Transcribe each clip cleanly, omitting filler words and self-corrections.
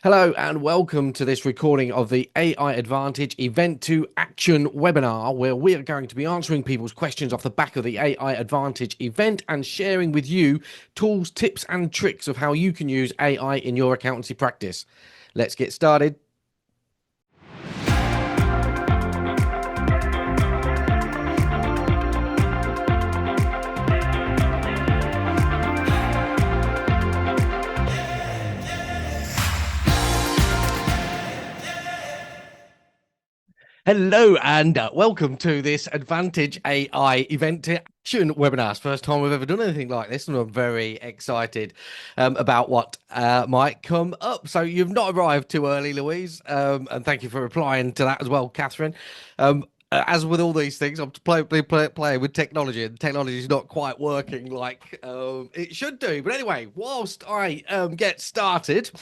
Hello and welcome to this recording of the AI Advantage Event to Action webinar, where we are going to be answering people's questions off the back of the AI Advantage event and sharing with you tools, tips and tricks of how you can use AI in your accountancy practice. Let's get started. Hello and welcome to this Advantage AI Event to Action webinar. It's the first time we've ever done anything like this, and I'm very excited about what might come up. So you've not arrived too early, Louise, and thank you for replying to that as well, Catherine. As with all these things, I'm playing with technology, and technology is not quite working like it should do. But anyway, whilst I get started,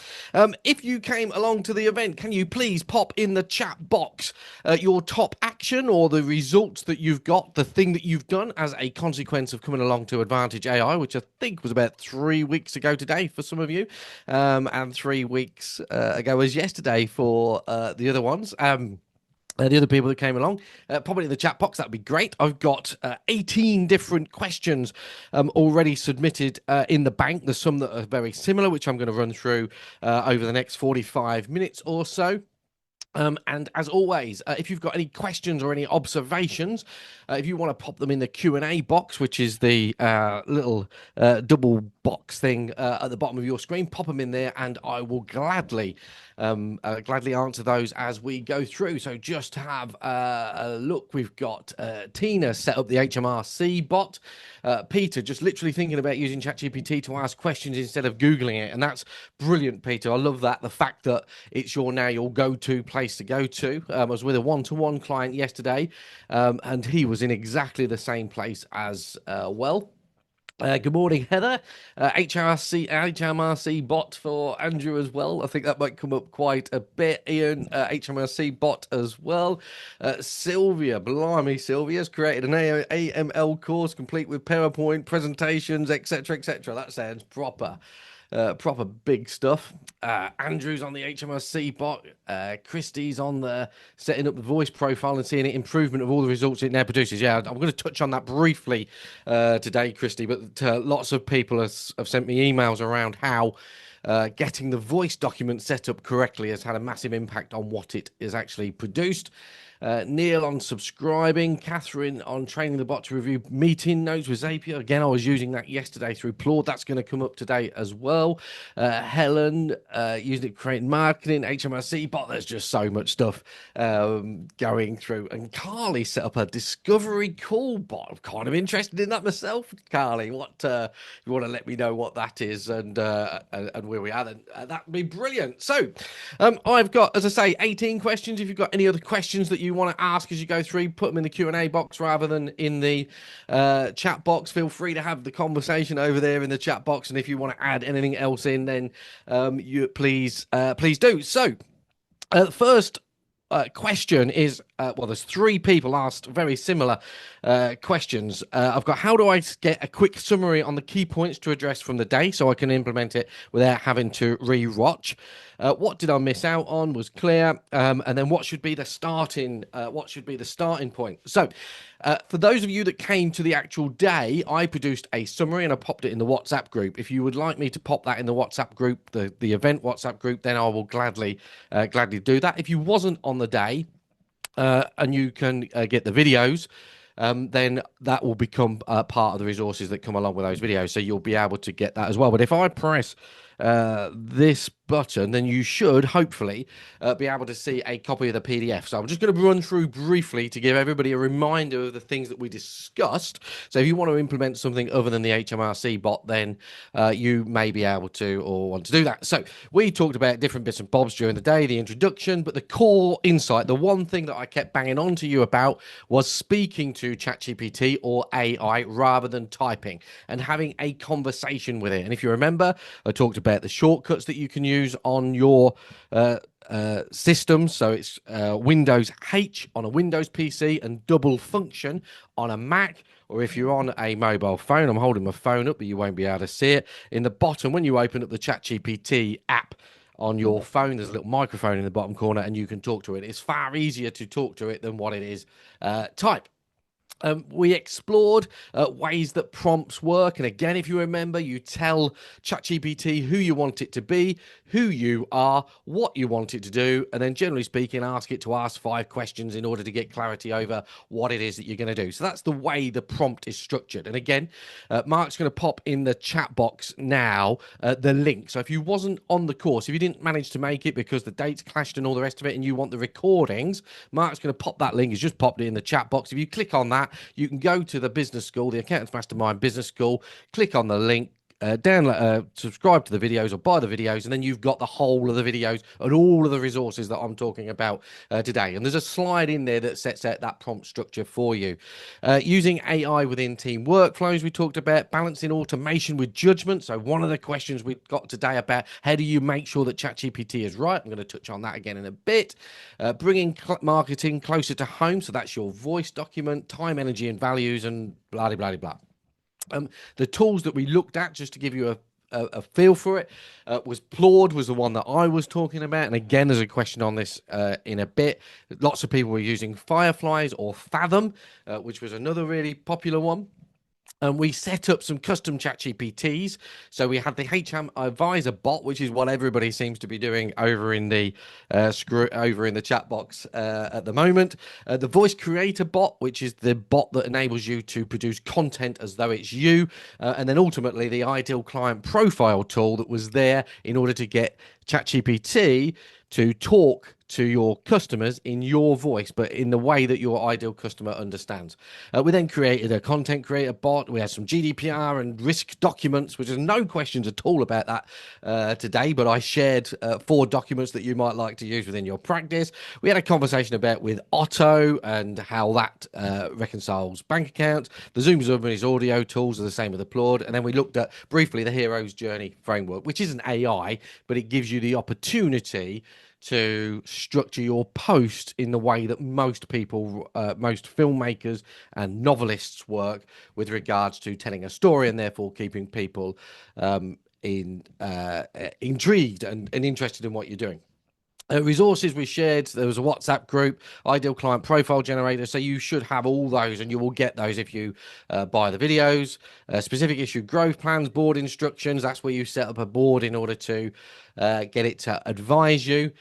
if you came along to the event, can you please pop in the chat box your top action or the results that you've got, the thing that you've done as a consequence of coming along to Advantage AI, which I think was about 3 weeks ago today for some of you, and 3 weeks ago was yesterday for the other ones. The other people that came along, pop it in the chat box. That'd be great. I've got 18 different questions already submitted in the bank. There's some that are very similar, which I'm going to run through over the next 45 minutes or so. And as always, if you've got any questions or any observations, if you want to pop them in the Q&A box, which is the little double box thing at the bottom of your screen, pop them in there and I will gladly answer those as we go through. So just to have a look, we've got Tina set up the HMRC bot. Peter just literally thinking about using ChatGPT to ask questions instead of Googling it. And that's brilliant, Peter. I love that. The fact that it's your go-to place to go to. I was with a one-to-one client yesterday, and he was in exactly the same place as well. Good morning, Heather. HMRC bot for Andrew as well. I think that might come up quite a bit. Ian, HMRC bot as well. Sylvia, blimey, Sylvia's created an AML course complete with PowerPoint presentations, etc., etc. That sounds proper. Proper big stuff. Andrew's on the HMRC bot. Christie's on the setting up the voice profile and seeing an improvement of all the results it now produces. Yeah, I'm going to touch on that briefly today, Christie, but lots of people have sent me emails around how getting the voice document set up correctly has had a massive impact on what it is actually produced. Neil on subscribing, Catherine on training the bot to review meeting notes with Zapier. Again, I was using that yesterday through Claude. That's going to come up today as well. Helen using it to create marketing, HMRC bot. There's just so much stuff going through. And Carly set up a discovery call bot. I'm kind of interested in that myself. Carly, what you want to let me know what that is and where we are, then that'd be brilliant. So I've got, as I say, 18 questions. If you've got any other questions that you want to ask as you go through, put them in the Q&A box rather than in the chat box. Feel free to have the conversation over there in the chat box, and if you want to add anything else in, then you please do. So first question is, well, there's 3 people asked very similar questions. I've got, how do I get a quick summary on the key points to address from the day so I can implement it without having to re-watch? What did I miss out on was clear. And then what should be the starting point? So for those of you that came to the actual day, I produced a summary and I popped it in the WhatsApp group. If you would like me to pop that in the WhatsApp group, the event WhatsApp group, then I will gladly do that. If you wasn't on the day and you can get the videos, then that will become part of the resources that come along with those videos. So you'll be able to get that as well. But if I press this button, then you should hopefully be able to see a copy of the PDF. So I'm just going to run through briefly to give everybody a reminder of the things that we discussed. So if you want to implement something other than the HMRC bot, then you may be able to or want to do that. So we talked about different bits and bobs during the day, the introduction, but the core insight, the one thing that I kept banging on to you about was speaking to ChatGPT or AI rather than typing and having a conversation with it. And if you remember, I talked about the shortcuts that you can use on your systems. So it's Windows H on a Windows PC and double function on a Mac. Or if you're on a mobile phone, I'm holding my phone up, but you won't be able to see it. In the bottom, when you open up the ChatGPT app on your phone. There's a little microphone in the bottom corner, and you can talk to it. It's far easier to talk to it than what it is type. We explored ways that prompts work. And again, if you remember, you tell ChatGPT who you want it to be, who you are, what you want it to do, and then generally speaking, ask it to ask 5 questions in order to get clarity over what it is that you're going to do. So that's the way the prompt is structured. And again, Mark's going to pop in the chat box now the link. So if you wasn't on the course, if you didn't manage to make it because the dates clashed and all the rest of it, and you want the recordings, Mark's going to pop that link. He's just popped it in the chat box. If you click on that, you can go to the business school, the Accountants Mastermind Business School, click on the link, download, subscribe to the videos or buy the videos, and then you've got the whole of the videos and all of the resources that I'm talking about today. And there's a slide in there that sets out that prompt structure for you. Using AI within team workflows, we talked about balancing automation with judgment. So one of the questions we've got today about how do you make sure that ChatGPT is right? I'm going to touch on that again in a bit. Bringing marketing closer to home. So that's your voice document, time, energy, and values, and blah, blah, blah, blah. The tools that we looked at, just to give you a feel for it, was Claude was the one that I was talking about. And again, there's a question on this in a bit. Lots of people were using Fireflies or Fathom, which was another really popular one. And we set up some custom ChatGPTs. So we had the HM Advisor bot, which is what everybody seems to be doing over in the chat box at the moment. The Voice Creator bot, which is the bot that enables you to produce content as though it's you. And then ultimately the Ideal Client Profile tool that was there in order to get ChatGPT to talk to your customers in your voice, but in the way that your ideal customer understands. We then created a content creator bot. We had some GDPR and risk documents, which is no questions at all about that today, but I shared 4 documents that you might like to use within your practice. We had a conversation about with Otto and how that reconciles bank accounts. The Zoom Zubman's audio tools are the same with Applaud. And then we looked at briefly the Hero's Journey framework, which isn't AI, but it gives you the opportunity to structure your post in the way that most people, most filmmakers and novelists work with regards to telling a story and therefore keeping people intrigued and interested in what you're doing. Resources we shared, there was a WhatsApp group, Ideal Client Profile Generator, so you should have all those and you will get those if you buy the videos. Specific issue growth plans, board instructions, that's where you set up a board in order to get it to advise you.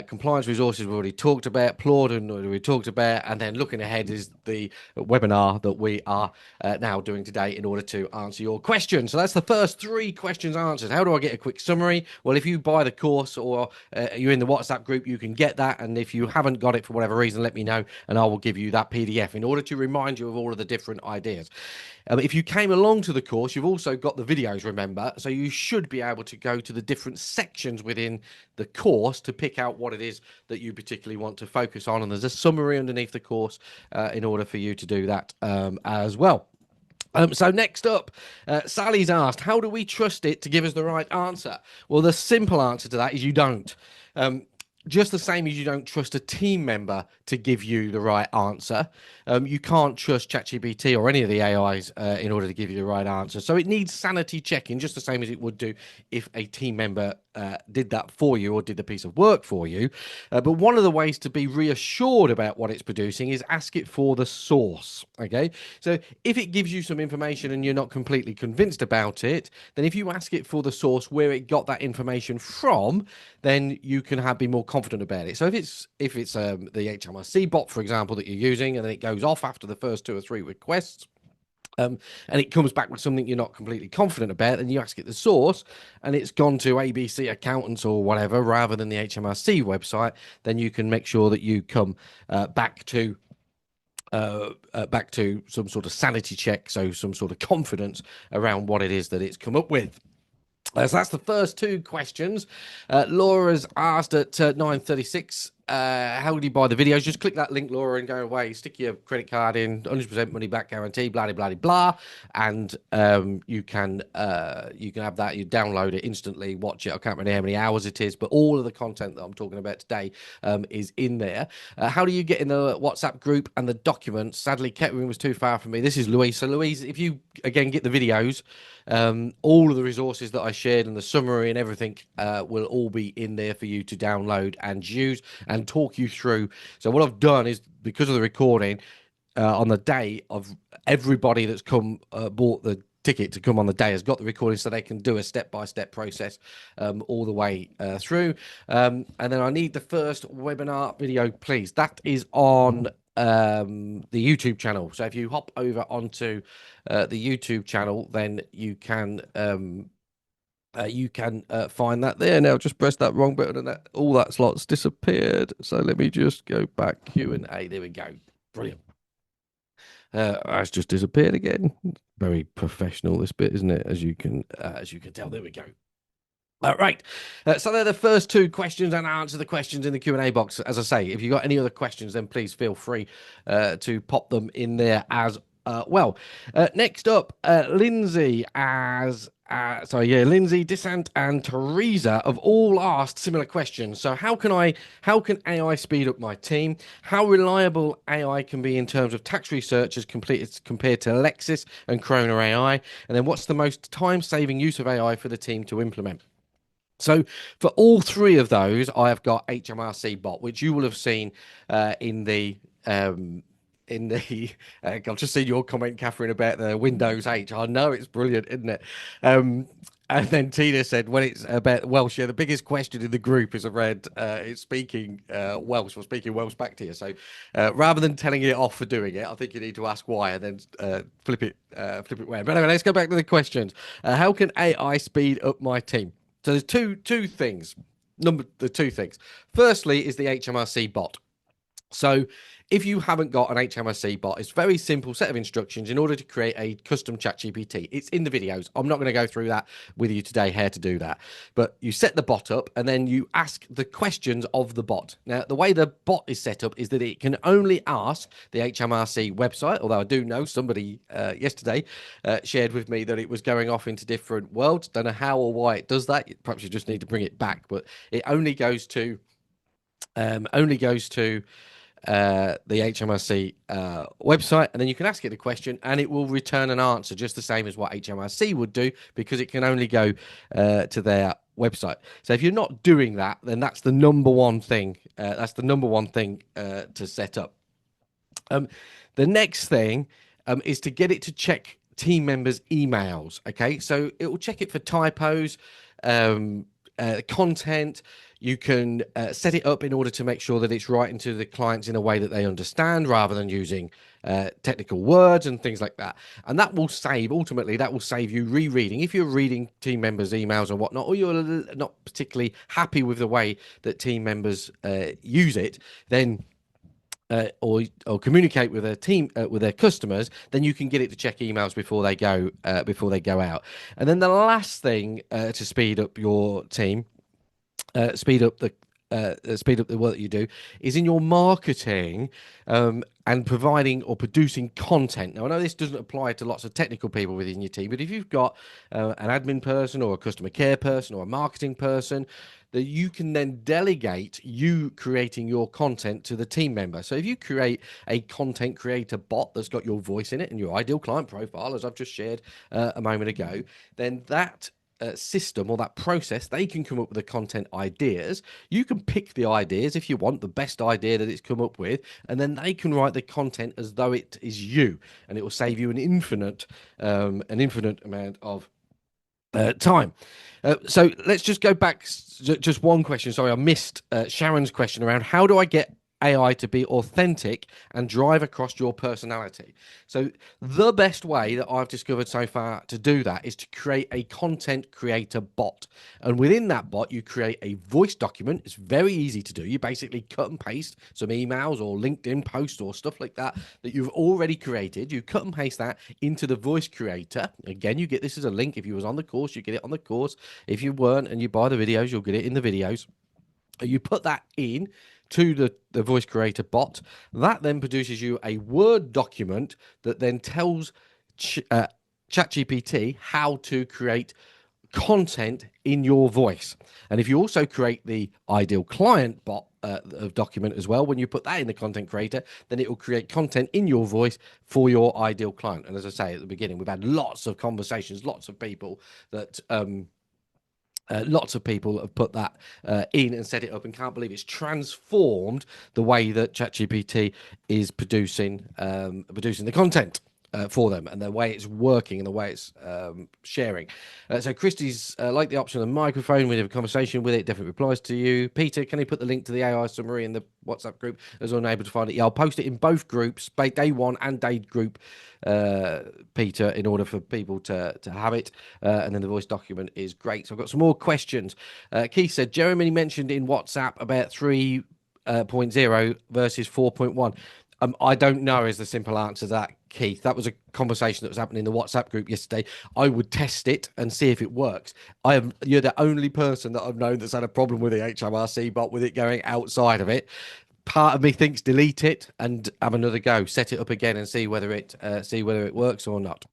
Compliance resources we already talked about, Claude we talked about, and then looking ahead is the webinar that we are now doing today in order to answer your questions. So that's the first 3 questions answered. How do I get a quick summary? Well, if you buy the course or you're in the WhatsApp group, you can get that. And if you haven't got it for whatever reason, let me know and I will give you that PDF in order to remind you of all of the different ideas. If you came along to the course, you've also got the videos, remember, so you should be able to go to the different sections within the course to pick out what it is that you particularly want to focus on. And there's a summary underneath the course in order for you to do that as well. So next up, Sally's asked, how do we trust it to give us the right answer? Well, the simple answer to that is you don't. Just the same as you don't trust a team member to give you the right answer. You can't trust ChatGPT or any of the AIs in order to give you the right answer. So it needs sanity checking, just the same as it would do if a team member did that for you or did the piece of work for you. But one of the ways to be reassured about what it's producing is ask it for the source. Okay, so if it gives you some information and you're not completely convinced about it, then if you ask it for the source where it got that information from, then you can be more confident about it. So if it's the HMRC bot, for example, that you're using, and then it goes off after the first 2 or 3 requests, and it comes back with something you're not completely confident about, and you ask it the source, and it's gone to ABC Accountants or whatever rather than the HMRC website, then you can make sure that you come back to some sort of sanity check, so some sort of confidence around what it is that it's come up with. So that's the first 2 questions. Laura's asked at 9:36, how do you buy the videos? Just click that link, Laura, and go away. Stick your credit card in, 100% money back guarantee, blah, blah, blah, blah. And you can have that. You download it instantly, watch it. I can't remember how many hours it is, but all of the content that I'm talking about today is in there. How do you get in the WhatsApp group and the documents? Sadly, Kettering was too far from me. This is Louise. So Louise, if you, again, get the videos, All of the resources that I shared and the summary and everything will all be in there for you to download and use and talk you through. So what I've done is, because of the recording, on the day of everybody that's come bought the ticket to come on the day has got the recording, so they can do a step-by-step process all the way through. And then I need the first webinar video, please. That is on the YouTube channel. So if you hop over onto the YouTube channel, then you can find that there. Now just press that wrong button and all that slot's disappeared. So let me just go back Q&A. There we go. Brilliant. It's just disappeared again. Very professional, this bit, isn't it? As you can tell. There we go. Right. So they're the first two questions, and I answer the questions in the Q&A box. As I say, if you've got any other questions, then please feel free to pop them in there as well. Next up, Lindsay Lindsay, Dissant, and Teresa have all asked similar questions. So how can AI speed up my team? How reliable AI can be in terms of tax research as compared to Lexis and Corona AI? And then what's the most time-saving use of AI for the team to implement? So for all three of those, I have got HMRC bot, which you will have seen in the I've just seen your comment, Catherine, about the Windows 8. I know, it's brilliant, isn't it? And then Tina said, when it's about Welsh, the biggest question in the group is around it's speaking Welsh, or speaking Welsh back to you. So rather than telling it off for doing it, I think you need to ask why and then flip it where. But anyway, let's go back to the questions. How can AI speed up my team? So there's two things. The two things. Firstly is the HMRC bot. So if you haven't got an HMRC bot, it's a very simple set of instructions in order to create a custom ChatGPT. It's in the videos. I'm not going to go through that with you today, how to do that. But you set the bot up and then you ask the questions of the bot. Now, the way the bot is set up is that it can only ask the HMRC website, although I do know somebody yesterday shared with me that it was going off into different worlds. Don't know how or why it does that. Perhaps you just need to bring it back, but it only goes to the HMRC website, and then you can ask it a question and it will return an answer just the same as what HMRC would do, because it can only go to their website. So if you're not doing that, then that's the number one thing. To set up. The next thing is to get it to check team members' emails. Okay, so it will check it for typos, content. You can set it up in order to make sure that it's writing to the clients in a way that they understand, rather than using technical words and things like that. And that will save you rereading. If you're reading team members' emails and whatnot, or you're not particularly happy with the way that team members use it, then or communicate with their team, with their customers, then you can get it to check emails before they go out. And then the last thing to speed up your team, speed up the work that you do, is in your marketing and providing or producing content. Now, I know this doesn't apply to lots of technical people within your team, but if you've got an admin person or a customer care person or a marketing person, that you can then delegate you creating your content to the team member. So if you create a content creator bot that's got your voice in it and your ideal client profile, as I've just shared a moment ago, then that system or that process, they can come up with the content ideas. You can pick the ideas if you want, the best idea that it's come up with, and then they can write the content as though it is you, and it will save you an infinite amount of time. So let's just go back just one question. Sorry, I missed Sharon's question around how do I get AI to be authentic and drive across your personality. So the best way that I've discovered so far to do that is to create a content creator bot. And within that bot, you create a voice document. It's very easy to do. You basically cut and paste some emails or LinkedIn posts or stuff like that you've already created. You cut and paste that into the voice creator. Again, you get this as a link. If you was on the course, you get it on the course. If you weren't and you buy the videos, you'll get it in the videos. You put that in to the voice creator bot. That then produces you a Word document that then tells ChatGPT how to create content in your voice. And if you also create the ideal client bot of document as well. When you put that in the content creator, then it will create content in your voice for your ideal client. And as I say at the beginning, we've had lots of conversations, lots of people that lots of people have put that in and set it up, and can't believe it's transformed the way that ChatGPT is producing the content for them, and the way it's working and the way it's sharing. So Christy's like the option of the microphone. We have a conversation with it. Definitely replies to you. Peter, can you put the link to the AI summary in the WhatsApp group as I'm unable to find it? Yeah, I'll post it in both groups, day one and day group, Peter, in order for people to have it. And then the voice document is great. So I've got some more questions. Keith said, Jeremy mentioned in WhatsApp about 3.0 versus 4.1. I don't know is the simple answer to that, Keith. That was a conversation that was happening in the WhatsApp group yesterday. I would test it and see if it works. You're the only person that I've known that's had a problem with the HMRC bot with it going outside of it. Part of me thinks delete it and have another go, set it up again and see whether it works or not.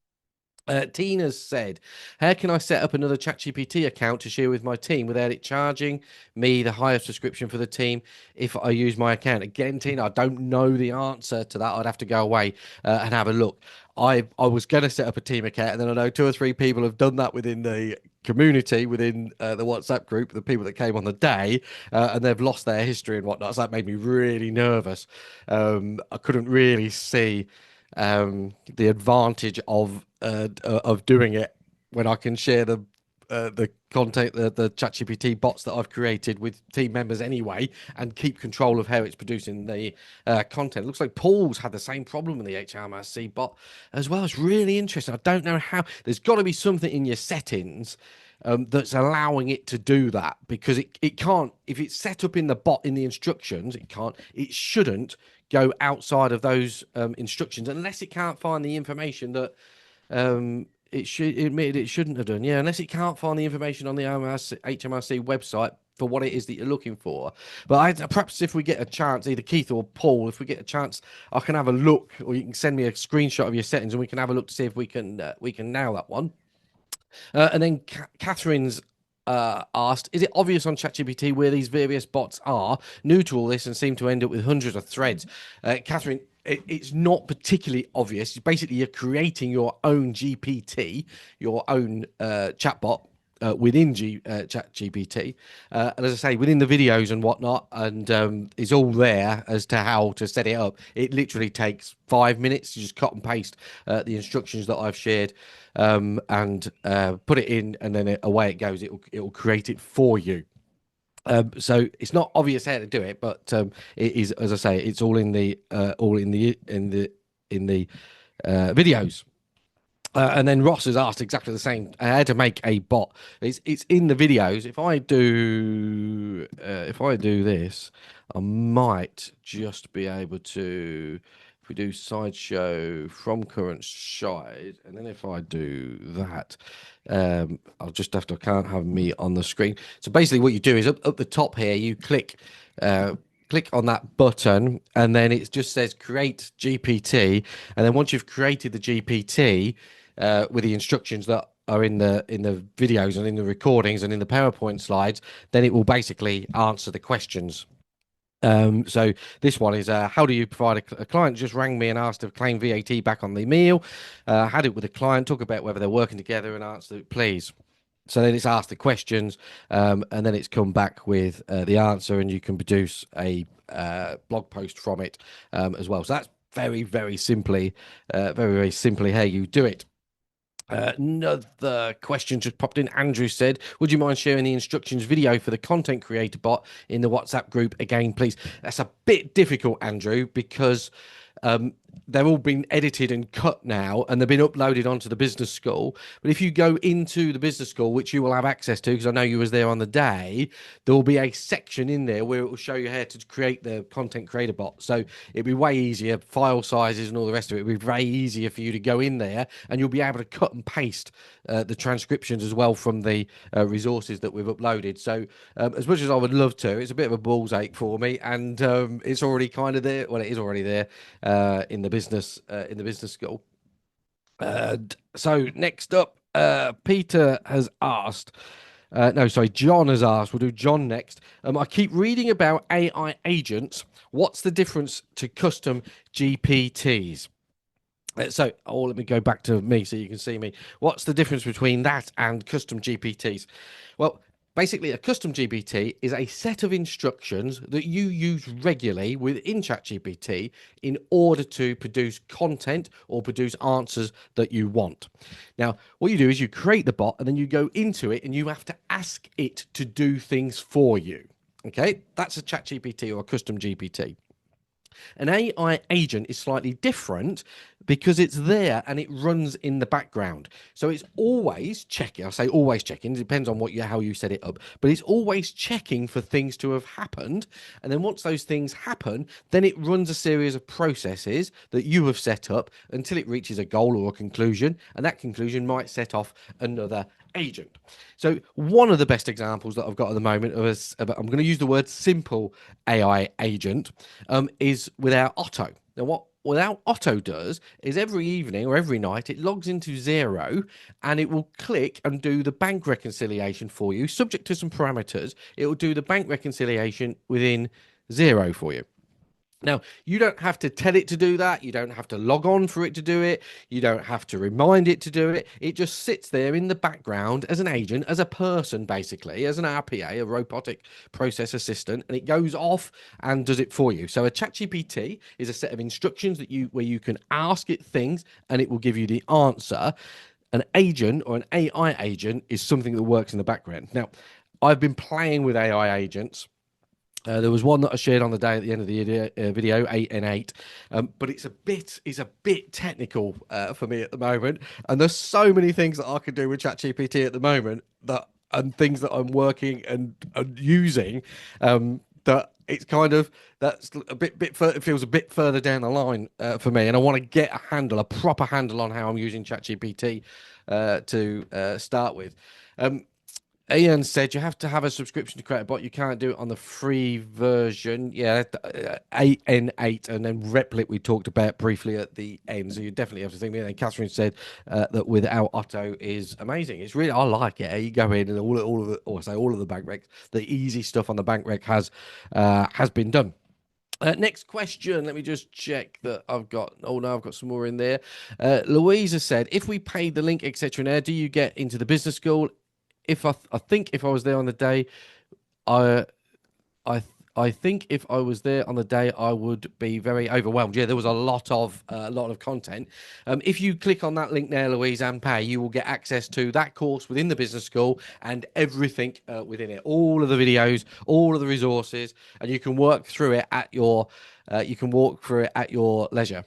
Tina said, how can I set up another ChatGPT account to share with my team without it charging me the higher subscription for the team if I use my account? Again, Tina, I don't know the answer to that. I'd have to go away and have a look. I was going to set up a team account, and then I know 2 or 3 people have done that within the community, within the WhatsApp group, the people that came on the day, and they've lost their history and whatnot. So that made me really nervous. I couldn't really see the advantage of doing it when I can share the content, the ChatGPT bots that I've created with team members anyway, and keep control of how it's producing the content. It looks like Paul's had the same problem with the HMRC bot as well. It's really interesting. I don't know how. There's got to be something in your settings that's allowing it to do that, because it can't, if it's set up in the bot in the instructions, it shouldn't go outside of those instructions unless it can't find the information that it shouldn't have done. Yeah, unless it can't find the information on the HMRC website for what it is that you're looking for. But perhaps if we get a chance, either Keith or Paul, if we get a chance, I can have a look, or you can send me a screenshot of your settings and we can have a look to see if we can nail that one. And then Catherine's asked, is it obvious on ChatGPT where these various bots are? New to all this and seem to end up with hundreds of threads. Catherine, it's not particularly obvious. Basically, you're creating your own GPT, your own chatbot within ChatGPT. And as I say, within the videos and whatnot, and it's all there as to how to set it up. It literally takes 5 minutes to just cut and paste the instructions that I've shared and put it in, and then away it goes. It'll create it for you. So it's not obvious how to do it, but it is, as I say, it's all in the videos. And then Ross has asked exactly the same, how to make a bot. It's in the videos. If I do this, I might just be able to. If we do slideshow from current slide, and then if I do that, I'll just have to, I can't have me on the screen. So basically what you do is up the top here, you click on that button, and then it just says create GPT. And then once you've created the GPT with the instructions that are in the videos and in the recordings and in the PowerPoint slides, then it will basically answer the questions. So this one is, how do you provide a client just rang me and asked to claim VAT back on the meal? Had it with a client, talk about whether they're working together and answer it, please. So then it's asked the questions, and then it's come back with the answer, and you can produce a blog post from it as well. So that's very, very simply how you do it. Another question just popped in. Andrew said, would you mind sharing the instructions video for the content creator bot in the WhatsApp group again, please? That's a bit difficult, Andrew, because they've all been edited and cut now, and they've been uploaded onto the business school. But if you go into the business school, which you will have access to, because I know you was there on the day, there will be a section in there where it will show you how to create the content creator bot. So it'll be way easier, file sizes and all the rest of it. It'll be very easier for you to go in there, and you'll be able to cut and paste the transcriptions as well from the resources that we've uploaded. So as much as I would love to, it's a bit of a balls ache for me, and it's already kind of there. Well, it is already there in the business school. So next up, Peter has asked, No, sorry, John has asked. We'll do John next. I keep reading about AI agents. What's the difference to custom GPTs? Let me go back to me so you can see me. What's the difference between that and custom GPTs? Well, basically, a custom GPT is a set of instructions that you use regularly within ChatGPT in order to produce content or produce answers that you want. Now, what you do is you create the bot and then you go into it and you have to ask it to do things for you. Okay, that's a ChatGPT or a custom GPT. An AI agent is slightly different because it's there and it runs in the background. So it's always checking. I say always checking. It depends on how you set it up, but it's always checking for things to have happened. And then once those things happen, then it runs a series of processes that you have set up until it reaches a goal or a conclusion. And that conclusion might set off another agent. So one of the best examples that I've got at the moment I'm going to use the word simple AI agent, is with our Otto. Now, what our Otto does is every evening or every night it logs into Xero and it will click and do the bank reconciliation for you, subject to some parameters. It will do the bank reconciliation within Xero for you. Now, you don't have to tell it to do that. You don't have to log on for it to do it. You don't have to remind it to do it. It just sits there in the background as an agent, as a person, basically, as an RPA, a robotic process assistant, and it goes off and does it for you. So a ChatGPT is a set of instructions where you can ask it things and it will give you the answer. An agent or an AI agent is something that works in the background. Now, I've been playing with AI agents. There was one that I shared on the day at the end of the video, 8N8, but it's a bit technical for me at the moment, and there's so many things that I could do with ChatGPT at the moment and things that I'm working and using, that it's that's it feels a bit further down the line for me, and I want to get a proper handle on how I'm using ChatGPT to start with. Ian said you have to have a subscription to create a bot. You can't do it on the free version. Yeah, 8N8 and then Replit we talked about briefly at the end. So you definitely have to think. And then Catherine said that without Otto is amazing. It's really, I like it. You go in and all of the bank recs, the easy stuff on the bank rec has been done. Next question. Let me just check that I've got. Oh no, I've got some more in there. Louisa said, if we paid the link, etc., now, do you get into the business school? If I think if I was there on the day, I think if I was there on the day, I would be very overwhelmed. Yeah, there was a lot of content. If you click on that link there, Louise, and pay, you will get access to that course within the business school and everything within it, all of the videos, all of the resources, and you can work through it at your leisure.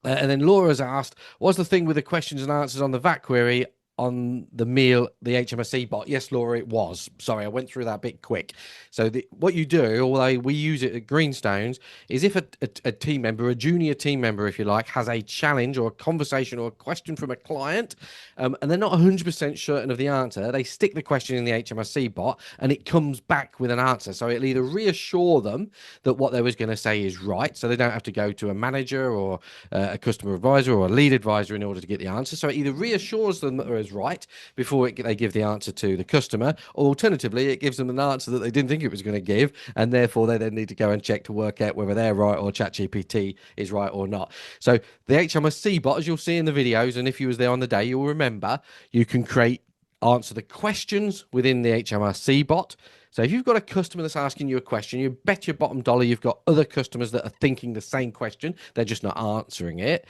And then Laura's asked, what's the thing with the questions and answers on the VAT query on the HMRC bot? Yes, Laura, it was. Sorry, I went through that a bit quick. So what you do, although we use it at Greenstones, is if a team member, a junior team member, if you like, has a challenge or a conversation or a question from a client, and they're not 100% certain of the answer, they stick the question in the HMRC bot and it comes back with an answer. So it'll either reassure them that what they was going to say is right, so they don't have to go to a manager or a customer advisor or a lead advisor in order to get the answer. So it either reassures them that is right before they give the answer to the customer, or alternatively it gives them an answer that they didn't think it was going to give, and therefore they then need to go and check to work out whether they're right or ChatGPT is right or not. So the HMRC bot, as you'll see in the videos, and if you was there on the day, you'll remember you can answer the questions within the HMRC bot. So if you've got a customer that's asking you a question, you bet your bottom dollar you've got other customers that are thinking the same question. They're just not asking it.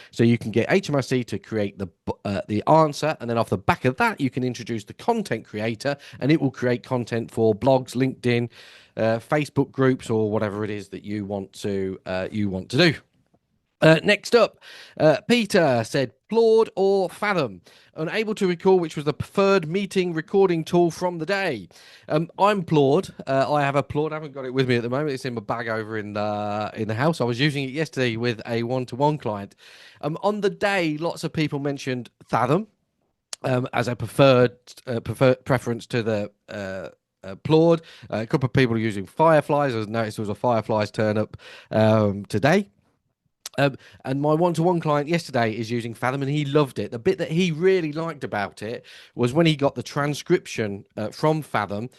So you can get HMRC to create the answer, and then off the back of that, you can introduce the content creator, and it will create content for blogs, LinkedIn, Facebook groups, or whatever it is that you want to do. Next up, Peter said, Claude or Fathom? Unable to recall which was the preferred meeting recording tool from the day. I'm Claude. I have a Claude. I haven't got it with me at the moment. It's in my bag over in the house. I was using it yesterday with a one-to-one client. On the day, lots of people mentioned Fathom as a preference to the Claude. A couple of people are using Fireflies. I noticed there was a Fireflies turn up today. And my one-to-one client yesterday is using Fathom, and he loved it. The bit that he really liked about it was when he got the transcription from Fathom.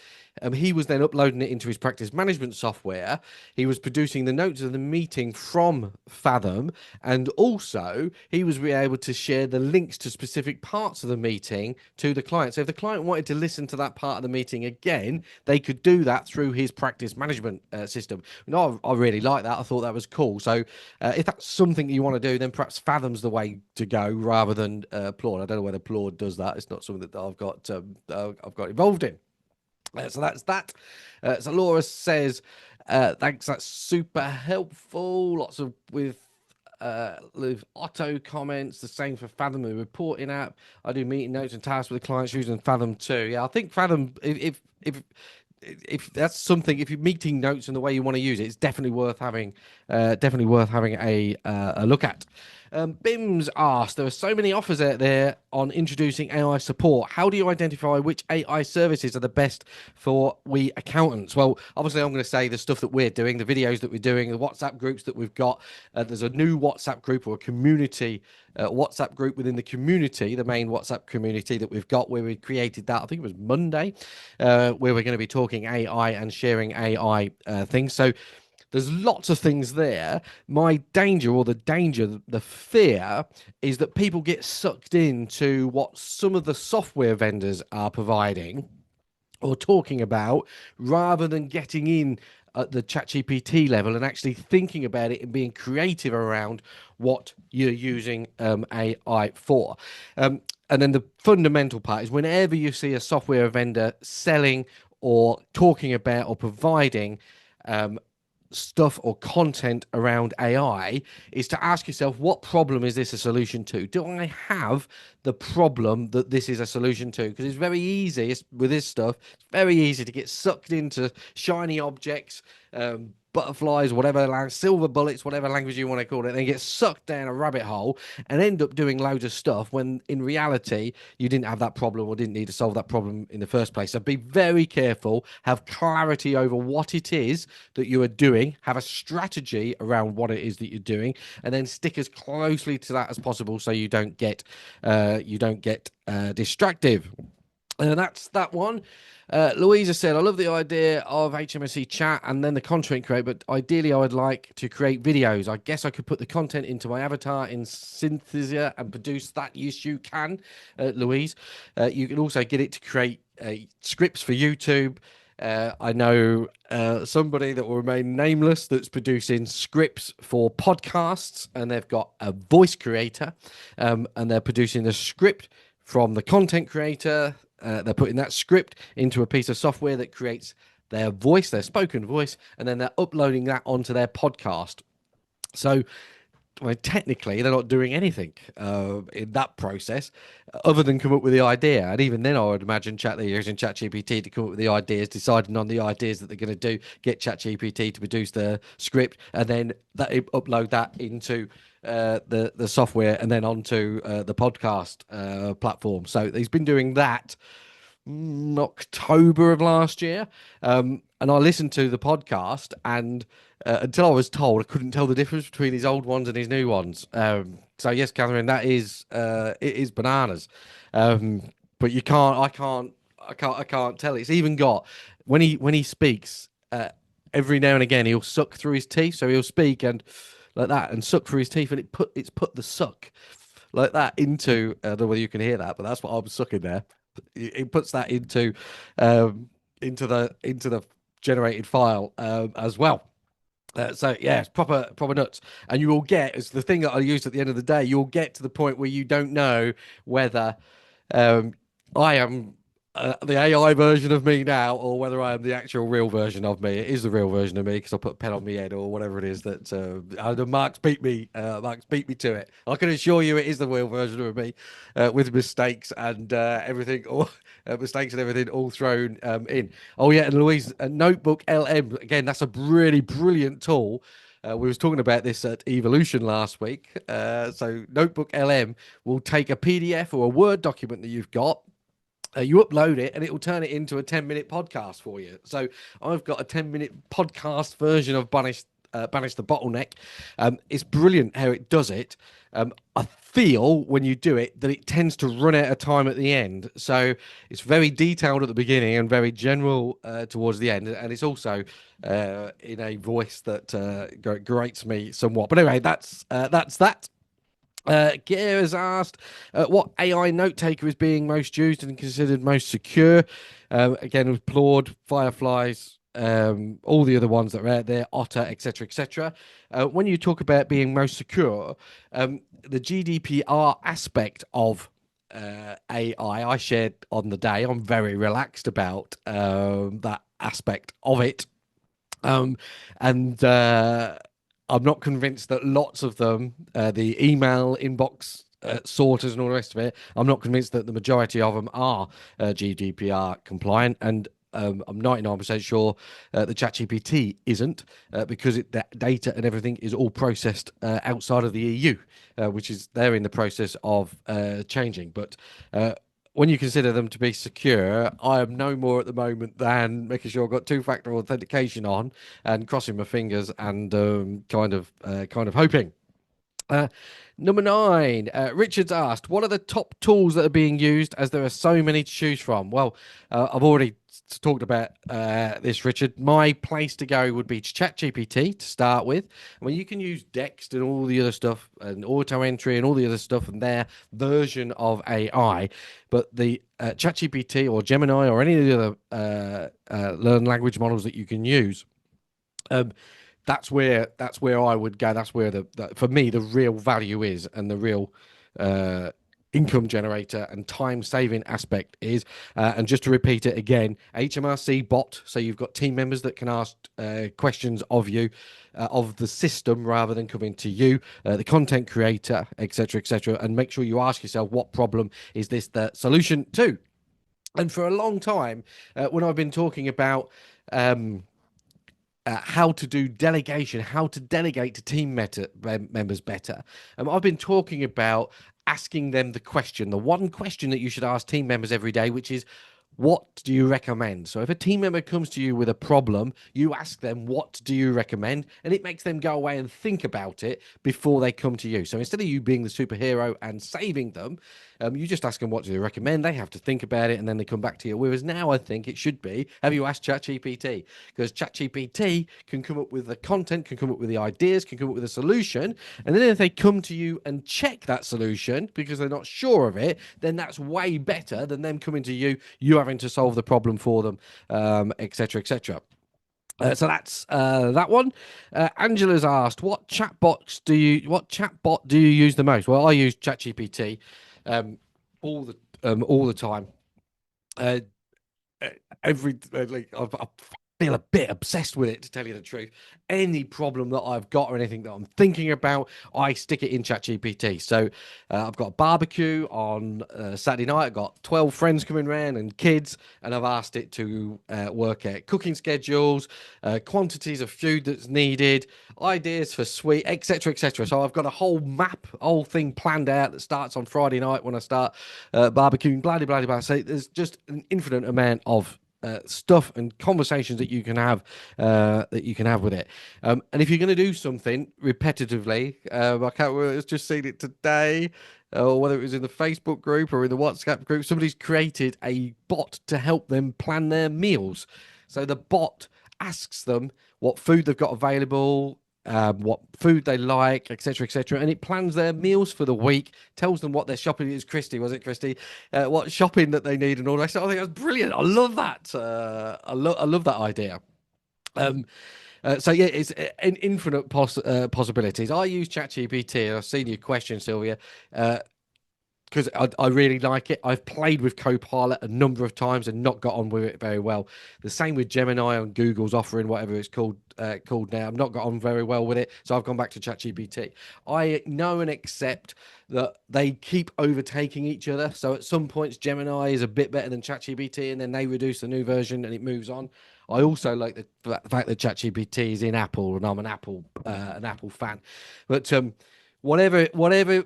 He was then uploading it into his practice management software. He was producing the notes of the meeting from Fathom, and also he was able to share the links to specific parts of the meeting to the client. So if the client wanted to listen to that part of the meeting again, they could do that through his practice management system. I really like that. I thought that was cool. So if that's something you want to do, then perhaps Fathom's the way to go rather than Claude. I don't know whether Claude does that. It's not something that I've got involved in. So that's that. So Laura says, thanks, that's super helpful. Lots of with auto comments, the same for Fathom, the reporting app. I do meeting notes and tasks with the clients using Fathom too. Yeah, I think Fathom, if that's something, if you're meeting notes and the way you want to use it, it's definitely worth having a look at. Bims asked, there are so many offers out there on introducing AI support. How do you identify which AI services are the best for we accountants? Well, obviously, I'm going to say the stuff that we're doing, the videos that we're doing, the WhatsApp groups that we've got. There's a new WhatsApp group or a community WhatsApp group within the community, the main WhatsApp community that we've got, where we created that, I think it was Monday, where we're going to be talking AI and sharing AI things. So there's lots of things there. My danger, or the fear, is that people get sucked into what some of the software vendors are providing or talking about, rather than getting in at the ChatGPT level and actually thinking about it and being creative around what you're using AI for. And then the fundamental part is, whenever you see a software vendor selling or talking about or providing stuff or content around AI, is to ask yourself, what problem is this a solution to? Do I have the problem that this is a solution to? Because it's very easy with this stuff. It's very easy to get sucked into shiny objects, butterflies, whatever, silver bullets, whatever language you want to call it, and get sucked down a rabbit hole and end up doing loads of stuff when in reality you didn't have that problem or didn't need to solve that problem in the first place. So be very careful, have clarity over what it is that you are doing, have a strategy around what it is that you're doing, and then stick as closely to that as possible so you don't get distractive. And that's that one. Louisa said, I love the idea of HMRC chat and then the content create, but ideally I would like to create videos. I guess I could put the content into my avatar in Synthesia and produce that. Yes, you can, Louise. You can also get it to create scripts for YouTube. I know somebody that will remain nameless that's producing scripts for podcasts, and they've got a voice creator, and they're producing the script from the content creator. They're putting that script into a piece of software that creates their voice, their spoken voice, and then they're uploading that onto their podcast. So, technically, they're not doing anything in that process other than come up with the idea. And even then, I would imagine they're using ChatGPT to come up with the ideas, deciding on the ideas that they're going to do, get ChatGPT to produce the script, and then upload that into the software and then onto the podcast platform. So he's been doing that October of last year. And I listened to the podcast, and until I was told, I couldn't tell the difference between his old ones and his new ones. So yes, Catherine, that is it is bananas. But I can't tell. It's even got when he speaks, every now and again he'll suck through his teeth. So he'll speak and like that and suck through his teeth, and it's put the suck like that into. I don't know whether you can hear that, but that's what I'm sucking there. It puts that into the generated file as well. So yeah, it's proper nuts, and you will get, it's the thing that I use at the end of the day. You'll get to the point where you don't know whether I am the AI version of me now, or whether I am the actual real version of me. It is the real version of me because I put a pen on my head or whatever it is that Mark's beat me. Mark's beat me to it. I can assure you, it is the real version of me with mistakes and everything, or mistakes and everything all thrown in. Oh yeah, and Louise, Notebook LM again. That's a really brilliant tool. We was talking about this at Evolution last week. So Notebook LM will take a PDF or a Word document that you've got. You upload it and it will turn it into a 10-minute podcast for you. So I've got a 10-minute podcast version of banish the bottleneck. It's brilliant how it does it. I feel when you do it that it tends to run out of time at the end. So it's very detailed at the beginning and very general towards the end. And it's also in a voice that grates me somewhat. But anyway, that's that. Gear has asked what AI note taker is being most used and considered most secure. Again, with Claude, Fireflies, all the other ones that are out there, Otter, etc., etc. When you talk about being most secure, the GDPR aspect of AI, I shared on the day. I'm very relaxed about that aspect of it. And I'm not convinced that lots of them, the email inbox sorters and all the rest of it, I'm not convinced that the majority of them are GDPR compliant. And I'm 99% sure the ChatGPT isn't because that data and everything is all processed outside of the EU, which is they're in the process of changing. But when you consider them to be secure, I am no more at the moment than making sure I've got two-factor authentication on and crossing my fingers and kind of hoping. Number 9, Richard's asked, what are the top tools that are being used as there are so many to choose from? Well, I've already talked about this, Richard. My place to go would be ChatGPT to start with. I mean, you can use Dext and all the other stuff and auto entry and all the other stuff and their version of AI, but the ChatGPT or Gemini or any of the other learned language models that you can use, that's where I would go. That's where for me the real value is, and the real income generator and time saving aspect is. And just to repeat it again, HMRC bot. So you've got team members that can ask questions of you, of the system rather than coming to you. The content creator, etc., etc., and make sure you ask yourself, what problem is this the solution to? And for a long time, when I've been talking about how to do delegation, how to delegate to team members better. I've been talking about asking them the question, the one question that you should ask team members every day, which is, what do you recommend? So if a team member comes to you with a problem, you ask them, what do you recommend? And it makes them go away and think about it before they come to you. So instead of you being the superhero and saving them, you just ask them, what do you recommend? They have to think about it and then they come back to you. Whereas now I think it should be, have you asked ChatGPT? Because ChatGPT can come up with the content, can come up with the ideas, can come up with a solution. And then if they come to you and check that solution because they're not sure of it, then that's way better than them coming to you, you having to solve the problem for them, etc., etc. So that's that one. Angela's asked, what chatbot do you use the most? Well, I use ChatGPT all the time. I feel a bit obsessed with it, to tell you the truth. Any problem that I've got or anything that I'm thinking about, I stick it in ChatGPT. So I've got a barbecue on Saturday night. I've got 12 friends coming around and kids, and I've asked it to work out cooking schedules, quantities of food that's needed, ideas for sweet, etc., etc. So I've got a whole map, whole thing planned out that starts on Friday night when I start barbecuing, blah, blah, blah. So there's just an infinite amount of stuff and conversations that you can have with it, and if you're going to do something repetitively, I can't just seen it today, or whether it was in the Facebook group or in the WhatsApp group, somebody's created a bot to help them plan their meals. So the bot asks them what food they've got available, what food they like, etc., etc., and it plans their meals for the week, tells them what their shopping is. Christy, was it Christy? What shopping that they need and all that. So I think that's brilliant. I love that. I love that idea. So yeah, it's infinite possibilities. I use ChatGPT. I've seen your question, Sylvia. Because I really like it. I've played with Copilot a number of times and not got on with it very well. The same with Gemini on Google's offering, whatever it's called now. I've not got on very well with it, so I've gone back to ChatGPT. I know and accept that they keep overtaking each other. So at some points, Gemini is a bit better than ChatGPT, and then they reduce the new version and it moves on. I also like the fact that ChatGPT is in Apple, and I'm an Apple fan. But whatever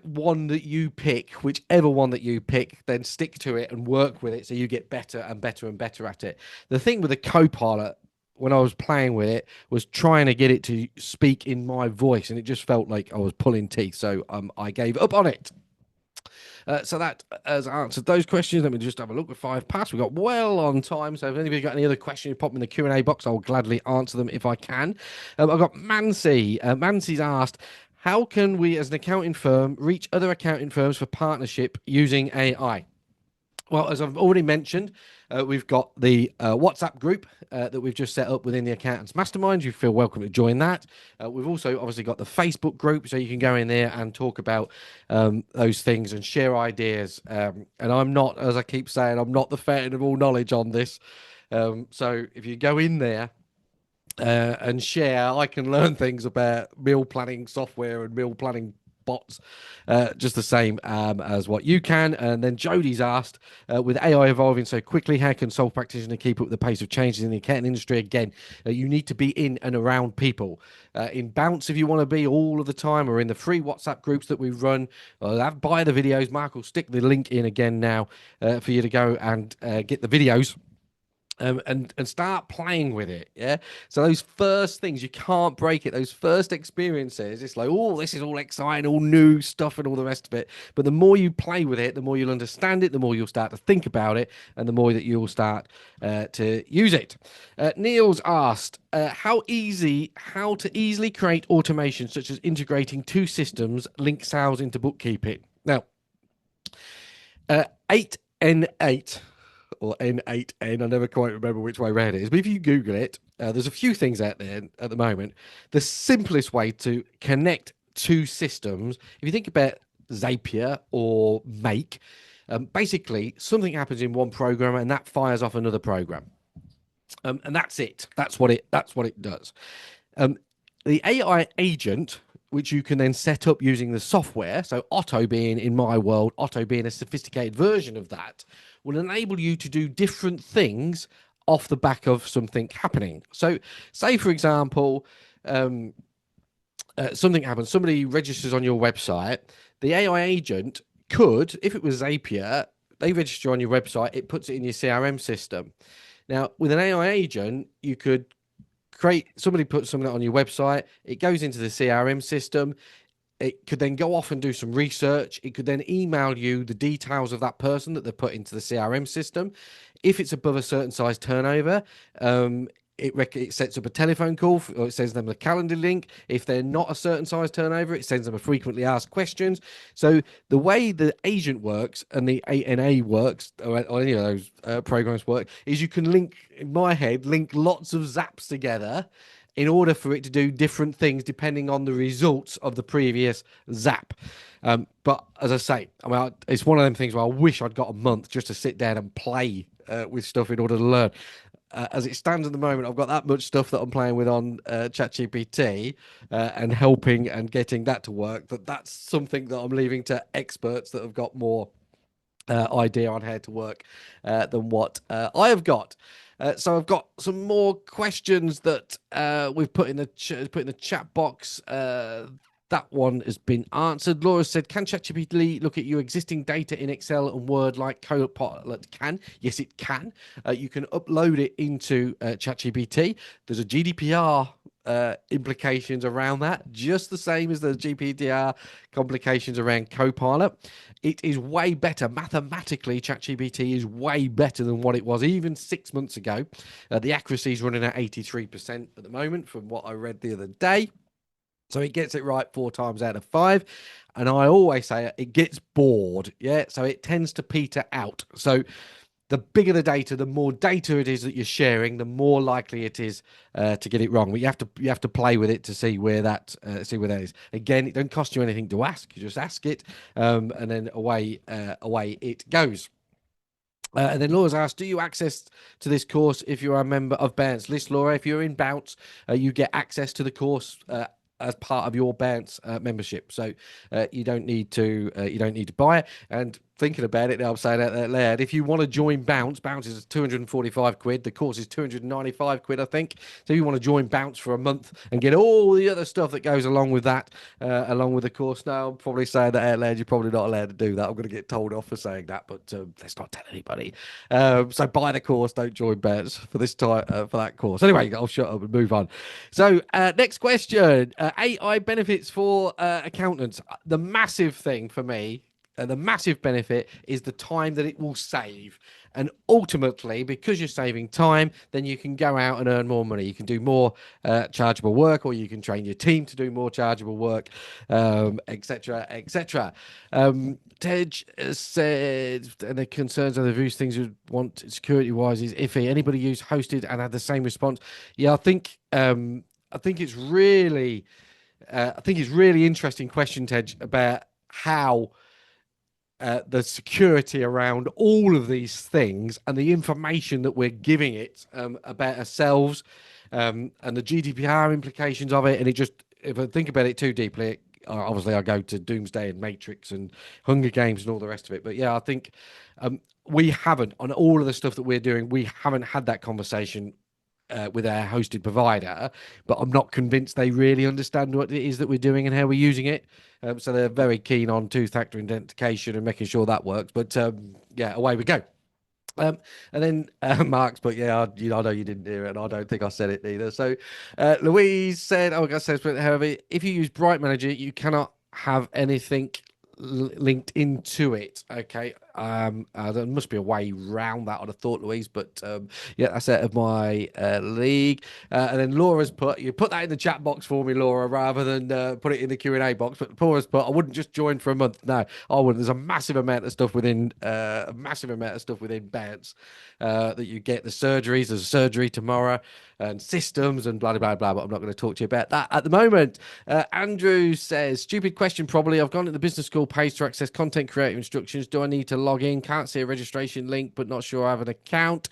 one that you pick, whichever one that you pick, then stick to it and work with it so you get better and better and better at it. The thing with the Copilot when I was playing with it was trying to get it to speak in my voice, and it just felt like I was pulling teeth. So I gave up on it. So that has answered those questions. Let me just have a look. With 5 past, we've got well on time. So if anybody's got any other questions, pop them in the Q&A box. I'll gladly answer them if I can. I've got Mancy. Mancy's asked, how can we as an accounting firm reach other accounting firms for partnership using AI? Well, as I've already mentioned, we've got the WhatsApp group that we've just set up within the Accountants Mastermind. You feel welcome to join that. We've also obviously got the Facebook group, so you can go in there and talk about those things and share ideas. And I'm not, as I keep saying, I'm not the fountain of all knowledge on this. So if you go in there, and share, I can learn things about meal planning software and meal planning bots just the same as what you can. And then Jodie's asked, with AI evolving so quickly, how can sole practitioner keep up with the pace of changes in the accounting industry? Again, you need to be in and around people. In Bounce, if you want to be all of the time, or in the free WhatsApp groups that we run, buy the videos. Mark will stick the link in again now for you to go and get the videos. And start playing with it. Yeah. So those first things, you can't break it. Those first experiences, it's like, oh, this is all exciting, all new stuff and all the rest of it. But the more you play with it, the more you'll understand it, the more you'll start to think about it, and the more that you'll start to use it. Neil's asked, how to easily create automation, such as integrating 2 systems, link sales into bookkeeping. Now, 8N8 or N8N, I never quite remember which way around it is, but if you Google it, there's a few things out there at the moment. The simplest way to connect 2 systems, if you think about Zapier or Make, basically something happens in one program and that fires off another program. And that's it. That's what it does. The AI agent, which you can then set up using the software, so Otto being, in my world, Otto being a sophisticated version of that, will enable you to do different things off the back of something happening. So say, for example, something happens, somebody registers on your website, the AI agent could, if it was Zapier, they register on your website, it puts it in your CRM system. Now, with an AI agent, you could somebody puts something on your website, it goes into the CRM system, it could then go off and do some research. It could then email you the details of that person that they put into the CRM system. If it's above a certain size turnover, it sets up a telephone call, or it sends them a calendar link. If they're not a certain size turnover, it sends them a frequently asked questions. So the way the agent works and the ANA works, or any of those programs work, is you can link lots of zaps together in order for it to do different things depending on the results of the previous zap. But as I say, it's one of them things where I wish I'd got a month just to sit down and play with stuff in order to learn. As it stands at the moment, I've got that much stuff that I'm playing with on ChatGPT and helping and getting that to work. That's something that I'm leaving to experts that have got more idea on how to work than what I have got. So I've got some more questions that we've put in the chat box. That one has been answered. Laura said, can ChatGPT look at your existing data in Excel and Word like Copilot can? Yes, it can. You can upload it into ChatGPT. There's a GDPR implications around that, just the same as the GDPR complications around Copilot. It is way better. Mathematically, ChatGPT is way better than what it was even 6 months ago. The accuracy is running at 83% at the moment from what I read the other day. So it gets it right 4 times out of 5. And I always say it gets bored. Yeah. So it tends to peter out. So the bigger the data, the more data it is that you're sharing, the more likely it is to get it wrong. But you have to play with it to see where that is. Again, it don't cost you anything to ask. You just ask it, and then away it goes. And then Laura's asked, do you access to this course if you are a member of Bounce? List, Laura, if you're in Bounce, you get access to the course as part of your Bounce membership. So you don't need to buy it. And thinking about it now, I'm saying that loud. If you want to join Bounce is 245 quid. The course is 295 quid, I think. So if you want to join Bounce for a month and get all the other stuff that goes along with that, along with the course. Now, I'm probably saying that out loud. You're probably not allowed to do that. I'm going to get told off for saying that, but let's not tell anybody. So buy the course, don't join Bounce for this time for that course. Anyway, I'll shut up and move on. So next question: AI benefits for accountants. The massive thing for me. The massive benefit is the time that it will save. And ultimately, because you're saving time, then you can go out and earn more money. You can do more chargeable work, or you can train your team to do more chargeable work, etc., etc. Tej said, and the concerns of the various things you want security-wise is iffy. Anybody use hosted and had the same response? Yeah, I think it's really, interesting question, Tej, about how the security around all of these things and the information that we're giving it about ourselves and the GDPR implications of it. And it just, if I think about it too deeply, obviously I go to Doomsday and Matrix and Hunger Games and all the rest of it. But yeah, I think we haven't, on all of the stuff that we're doing, we haven't had that conversation with our hosted provider, but I'm not convinced they really understand what it is that we're doing and how we're using it. So they're very keen on two-factor authentication and making sure that works. But yeah, away we go. And then Mark's, but yeah, I know you didn't hear it, and I don't think I said it either. So Louise said, "Oh, I guess but however, if you use Bright Manager, you cannot have anything linked into it." Okay, there must be a way round that, I'd have thought, Louise, but yeah, that's out of my league. And then Laura's put that in the chat box for me, Laura, rather than put it in the Q&A box. But Laura's put, I wouldn't just join for a month. No, I wouldn't. There's a massive amount of stuff within Bounce that you get. The surgeries, there's a surgery tomorrow, and systems and blah blah blah. But I'm not going to talk to you about that at the moment. Andrew says, stupid question probably. I've gone to the business school page to access content creative instructions. Do I need to log in? Can't see a registration link, but not sure I have an account.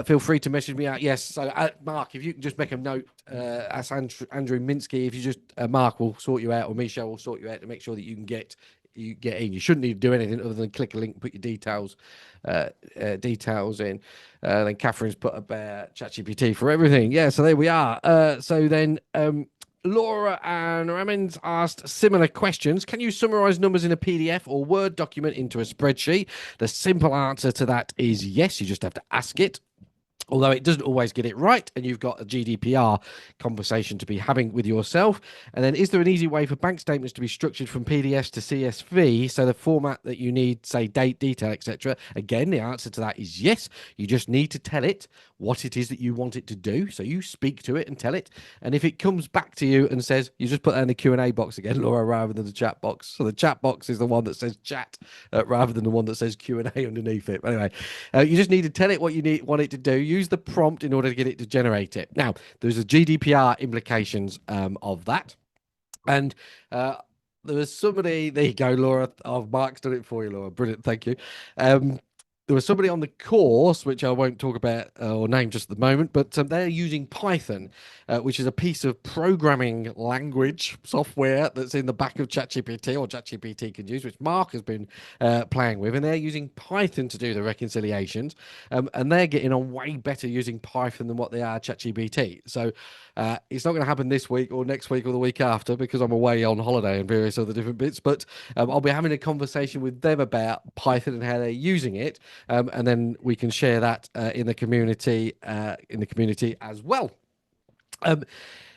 Feel free to message me out. Yes, so Mark, if you can just make a note, as Andrew Minsky, if you just Mark will sort you out, or Michelle will sort you out to make sure that you get in. You shouldn't need to do anything other than click a link, put your details in. Then Catherine's put about ChatGPT for everything. Yeah, so there we are. So then Laura and Ramins asked similar questions. Can you summarize numbers in a PDF or Word document into a spreadsheet? The simple answer to that is yes. You just have to ask it. Although it doesn't always get it right, and you've got a GDPR conversation to be having with yourself. And then, is there an easy way for bank statements to be structured from PDFs to CSV, so the format that you need, say, date, detail, etc.? Again, the answer to that is yes. You just need to tell it what it is that you want it to do. So you speak to it and tell it. And if it comes back to you and says, you just put that in the Q&A box again, Laura, rather than the chat box. So the chat box is the one that says chat rather than the one that says Q&A underneath it. But anyway, you just need to tell it what you want it to do. Use the prompt in order to get it to generate it. Now, there's a GDPR implications of that. And there was somebody, there you go, Laura. Mark's done it for you, Laura. Brilliant. Thank you. There was somebody on the course, which I won't talk about or name just at the moment, but they're using Python, which is a piece of programming language software that's in the back of ChatGPT, or ChatGPT can use, which Mark has been playing with, and they're using Python to do the reconciliations, and they're getting on way better using Python than what they are ChatGPT. So it's not going to happen this week or next week or the week after, because I'm away on holiday and various other different bits, but I'll be having a conversation with them about Python and how they're using it. And then we can share that in the community as well.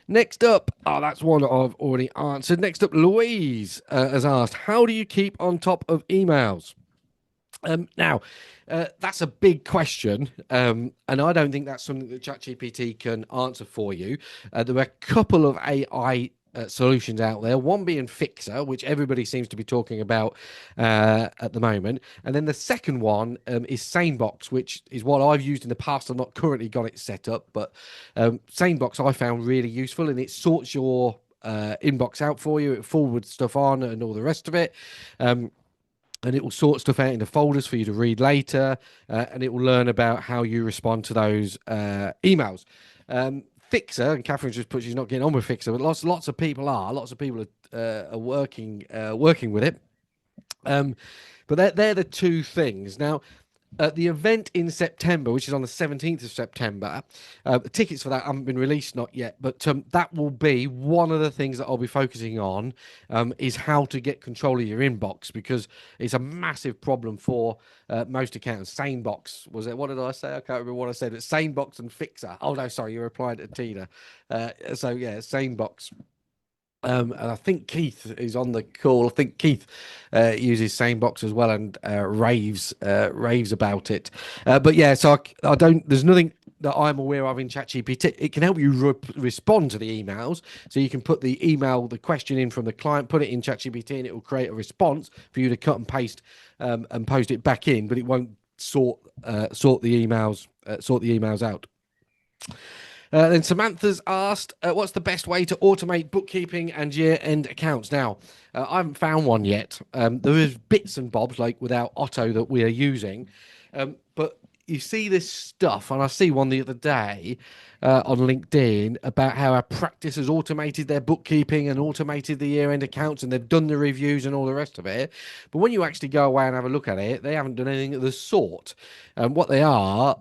Next up, that's one I've already answered. Next up, Louise has asked, how do you keep on top of emails? Now, that's a big question, and I don't think that's something that ChatGPT can answer for you. There are a couple of AI solutions out there, one being Fixer, which everybody seems to be talking about at the moment, and then the second one is Sanebox, which is what I've used in the past. I've not currently got it set up, but Sanebox I found really useful, and it sorts your inbox out for you. It forwards stuff on and all the rest of it. And it will sort stuff out into folders for you to read later, and it will learn about how you respond to those emails. Fixer, and Catherine just put she's not getting on with Fixer, but lots of people are. Lots of people are working with it. But But they're the two things. Now, the event in September, which is on the 17th of September, the tickets for that haven't been released, not yet, but that will be one of the things that I'll be focusing on, is how to get control of your inbox, because it's a massive problem for most accountants. Sanebox, was it? What did I say? I can't remember what I said. It's Sanebox and Fixer. Oh, no, sorry, you replied to Tina. So, yeah, Sanebox. And I think Keith is on the call. I think Keith uses Sanebox as well and raves about it. But yeah, so I don't. There's nothing that I'm aware of in ChatGPT. It can help you respond to the emails, so you can put the question in from the client, put it in ChatGPT, and it will create a response for you to cut and paste and post it back in. But it won't sort the emails out. Then Samantha's asked, what's the best way to automate bookkeeping and year-end accounts? Now, I haven't found one yet. There is bits and bobs, like without Otto, that we are using. But you see this stuff, and I see one the other day on LinkedIn about how our practice has automated their bookkeeping and automated the year-end accounts, and they've done the reviews and all the rest of it. But when you actually go away and have a look at it, they haven't done anything of the sort. What they are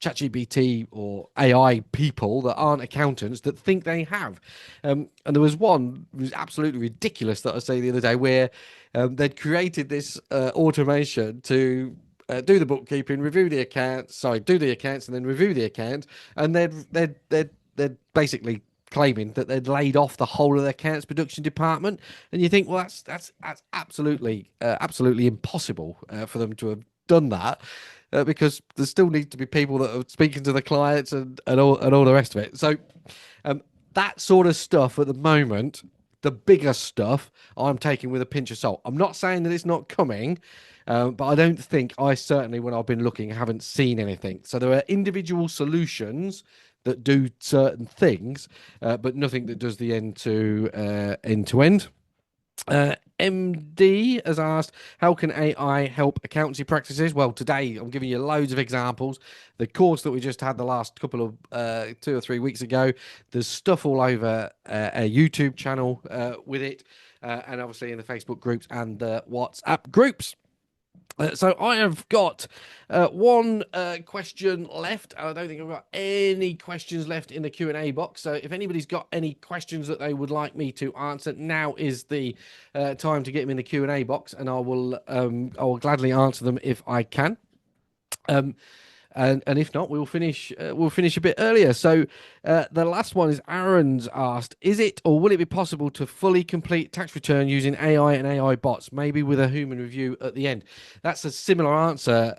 ChatGPT or AI people that aren't accountants that think they have. And there was one, it was absolutely ridiculous, that I saw the other day, where they'd created this automation to do the bookkeeping, review the accounts, do the accounts and then review the accounts, and they'd basically claiming that they'd laid off the whole of their accounts production department. And you think, well, that's absolutely impossible for them to have done that. Because there still need to be people that are speaking to the clients and all the rest of it. So that sort of stuff at the moment, the bigger stuff, I'm taking with a pinch of salt. I'm not saying that it's not coming, but I don't think, I certainly, when I've been looking, haven't seen anything. So there are individual solutions that do certain things, but nothing that does the end to end. MD has asked, how can AI help accountancy practices? Well, today I'm giving you loads of examples. The course that we just had the last couple of 2 or 3 weeks ago, there's stuff all over a YouTube channel with it, and obviously in the Facebook groups and the WhatsApp groups. So I have got one question left. I don't think I've got any questions left in the Q&A box. So if anybody's got any questions that they would like me to answer, now is the time to get them in the Q&A box, and I will gladly answer them if I can. And if not, we'll finish a bit earlier. So the last one is Aaron's asked, is it or will it be possible to fully complete tax return using AI and AI bots, maybe with a human review at the end? That's a similar answer,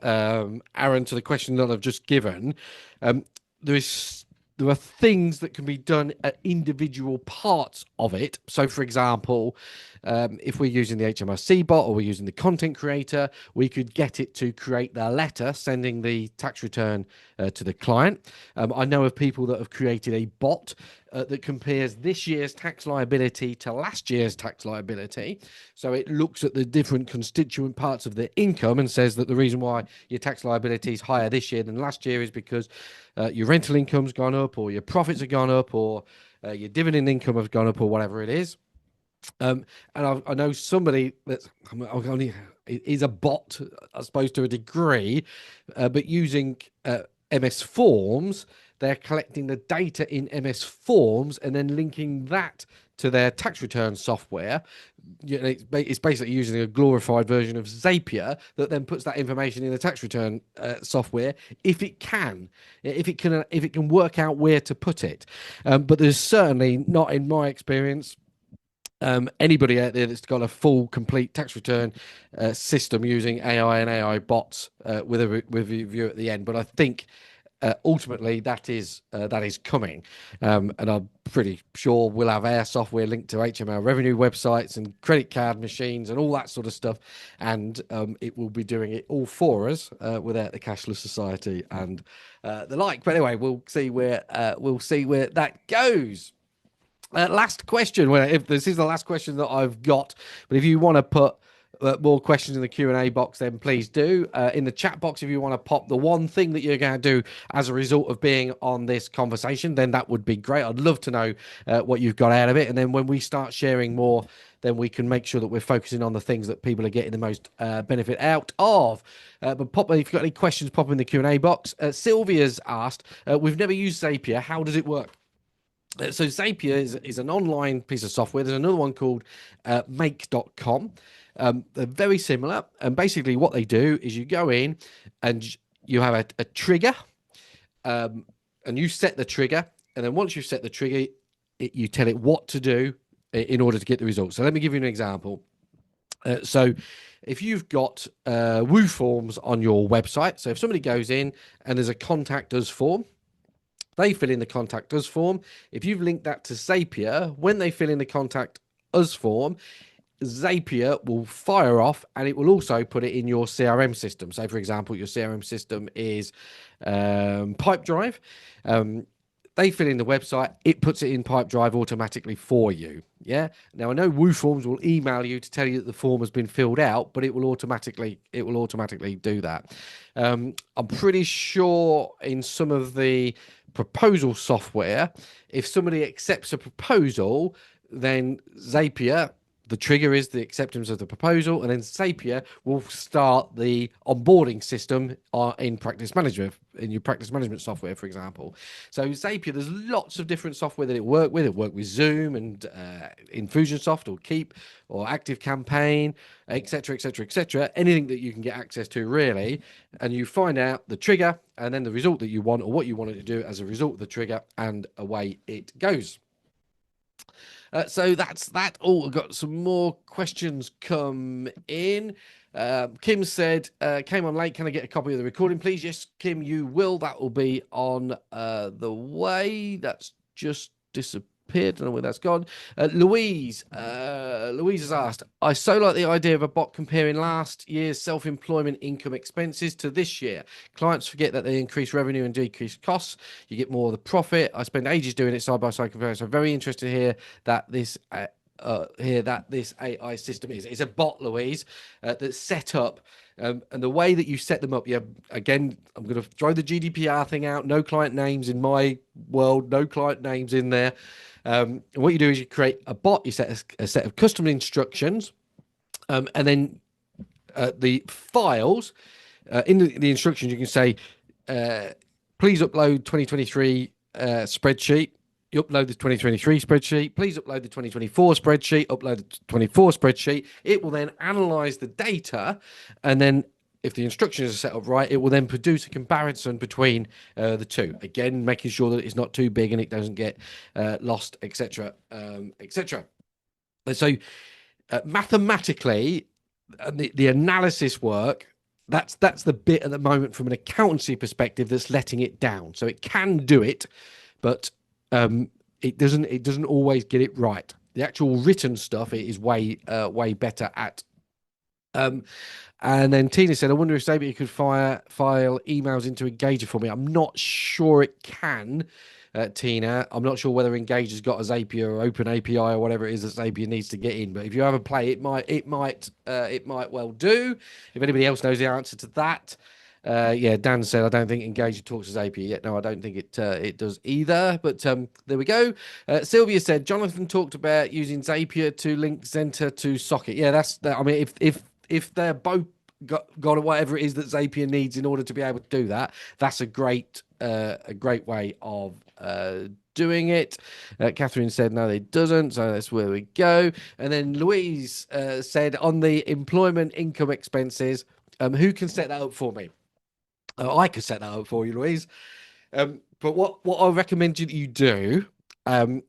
Aaron, to the question that I've just given. There are things that can be done at individual parts of it. So, for example, if we're using the HMRC bot or we're using the content creator, we could get it to create the letter sending the tax return to the client. I know of people that have created a bot that compares this year's tax liability to last year's tax liability. So it looks at the different constituent parts of the income and says that the reason why your tax liability is higher this year than last year is because your rental income's gone up, or your profits have gone up, or your dividend income has gone up, or whatever it is. And I know somebody that's is a bot, I suppose, to a degree, but using MS Forms, they're collecting the data in MS Forms and then linking that to their tax return software. You know, it's basically using a glorified version of Zapier that then puts that information in the tax return software if it can work out where to put it. But there's certainly not, in my experience, anybody out there that's got a full, complete tax return system using AI and AI bots with a review at the end. But I think ultimately that is coming, and I'm pretty sure we'll have our software linked to HMR revenue websites and credit card machines and all that sort of stuff, and it will be doing it all for us without the cashless society and the like. But anyway, we'll see where that goes. Last question. Well, if this is the last question that I've got, but if you want to put more questions in the Q&A box, then please do. In the chat box, if you want to pop the one thing that you're going to do as a result of being on this conversation, then that would be great. I'd love to know what you've got out of it. And then when we start sharing more then we can make sure that we're focusing on the things that people are getting the most benefit out of. But if you've got any questions, pop in the Q&A box. Sylvia's asked, we've never used Zapier. How does it work? So Zapier is an online piece of software. There's another one called make.com. They're very similar. And basically what they do is you go in and you have a trigger, and you set the trigger. And then once you've set the trigger, you tell it what to do in order to get the results. So let me give you an example. So if you've got Woo forms on your website, so if somebody goes in and there's a contact us form, they fill in the contact us form. If you've linked that to Zapier, when they fill in the contact us form, Zapier will fire off and it will also put it in your CRM system. So, for example, your CRM system is Pipedrive. They fill in the website, it puts it in Pipedrive automatically for you. Yeah. Now I know Woo Forms will email you to tell you that the form has been filled out, but it will automatically do that. I'm pretty sure in some of the proposal software, if somebody accepts a proposal, then Zapier, the trigger is the acceptance of the proposal, and then Zapier will start the onboarding system in practice management, in your practice management software, for example. So Zapier, there's lots of different software that it works with. It works with Zoom and Infusionsoft or Keep or Active Campaign, etc., etc., etc. Anything that you can get access to, really, and you find out the trigger and then the result that you want or what you want it to do as a result of the trigger, and away it goes. So that's that. Oh, I've got some more questions come in. Kim said, came on late. Can I get a copy of the recording, please? Yes, Kim, you will. That will be on the way. That's just disappeared. I don't know where that's gone. Louise has asked, I so like the idea of a bot comparing last year's self-employment income expenses to this year. Clients forget that they increase revenue and decrease costs. You get more of the profit. I spend ages doing it side by side comparison. I'm very interested to hear that this AI system it's a bot, Louise, that's set up. And the way that you set them up, again, I'm going to throw the GDPR thing out. No client names in my world, no client names in there. What you do is you create a bot, you set a set of custom instructions, and then the files, in the instructions, you can say, please upload 2023 spreadsheet. You upload the 2023 spreadsheet. Please upload the 2024 spreadsheet. Upload the 24 spreadsheet. It will then analyze the data, and then if the instructions are set up right, it will then produce a comparison between the two. Again, making sure that it's not too big and it doesn't get lost, etc., etc. So mathematically, the analysis work, that's the bit at the moment from an accountancy perspective that's letting it down. So it can do it, but it doesn't always get it right. The actual written stuff it is way better at. And then Tina said, I wonder if Zapier could file emails into Engager for me. I'm not sure it can, Tina. I'm not sure whether Engager's got a Zapier or Open API or whatever it is that Zapier needs to get in. But if you have a play, it might well do. If anybody else knows the answer to that, Dan said, I don't think Engager talks to Zapier yet. No, I don't think it does either. But there we go. Sylvia said, Jonathan talked about using Zapier to link Zenta to Socket. Yeah, that's that. I mean, if they're both got whatever it is that Zapier needs in order to be able to do that, that's a great way of doing it. Catherine said, no, it doesn't. So that's where we go. And then Louise said, on the employment income expenses, who can set that up for me? I could set that up for you, Louise. But what I recommend you do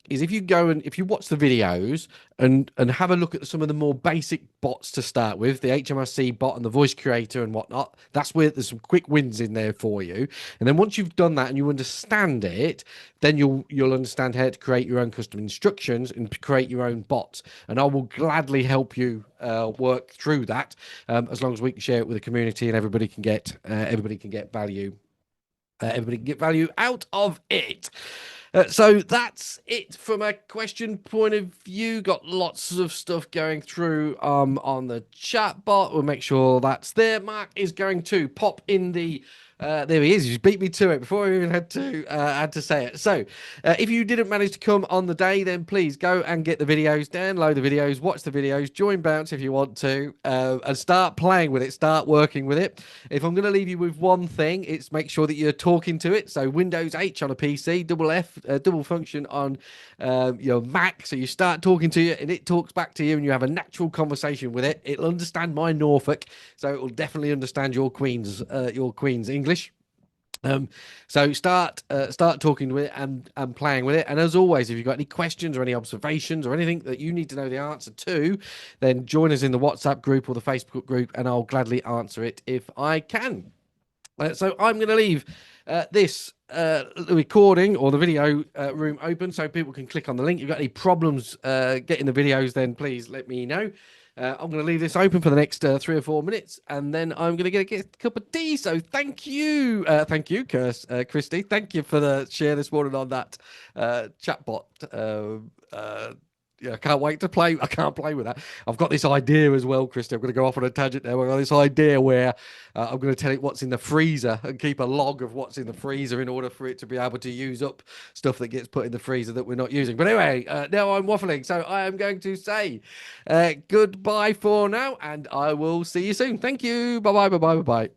is if you go and if you watch the videos and have a look at some of the more basic bots to start with, the HMRC bot and the voice creator and whatnot, that's where there's some quick wins in there for you. And then once you've done that and you understand it, then you'll understand how to create your own custom instructions and create your own bots. And I will gladly help you work through that, as long as we can share it with the community and everybody can get value. Everybody can get value out of it. So that's it from a question point of view. Got lots of stuff going through on the chat bot. We'll make sure that's there. Mark is going to pop in the There he is. He's beat me to it before I even had to say it. So, if you didn't manage to come on the day, then please go and get the videos, download the videos, watch the videos, join Bounce if you want to, and start playing with it, start working with it. If I'm going to leave you with one thing, it's make sure that you're talking to it. So Windows H on a PC, double F, double function on your Mac. So you start talking to it, and it talks back to you, and you have a natural conversation with it. It'll understand my Norfolk, so it will definitely understand your Queen's English. So start talking with it and playing with it. And as always, if you've got any questions or any observations or anything that you need to know the answer to, then join us in the WhatsApp group or the Facebook group, and I'll gladly answer it if I can. So I'm going to leave this recording or the video room open so people can click on the link. If you've got any problems getting the videos, then please let me know. I'm going to leave this open for the next 3 or 4 minutes, and then I'm going to get a cup of tea. So thank you, Christy. Thank you for the share this morning on that chatbot. Yeah, I can't wait to play. I can't play with that. I've got this idea as well, Christy. I'm going to go off on a tangent there. I've got this idea where I'm going to tell it what's in the freezer and keep a log of what's in the freezer in order for it to be able to use up stuff that gets put in the freezer that we're not using. But anyway, now I'm waffling. So I am going to say goodbye for now, and I will see you soon. Thank you. Bye-bye, bye-bye, bye-bye.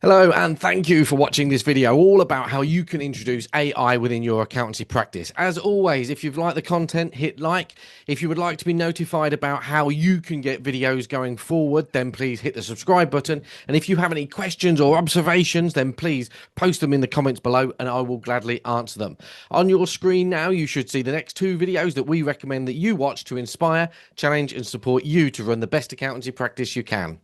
Hello, and thank you for watching this video all about how you can introduce AI within your accountancy practice. As always, if you've liked the content, hit like. If you would like to be notified about how you can get videos going forward, then please hit the subscribe button. And if you have any questions or observations, then please post them in the comments below and I will gladly answer them. On your screen now, you should see the next 2 videos that we recommend that you watch to inspire, challenge and support you to run the best accountancy practice you can.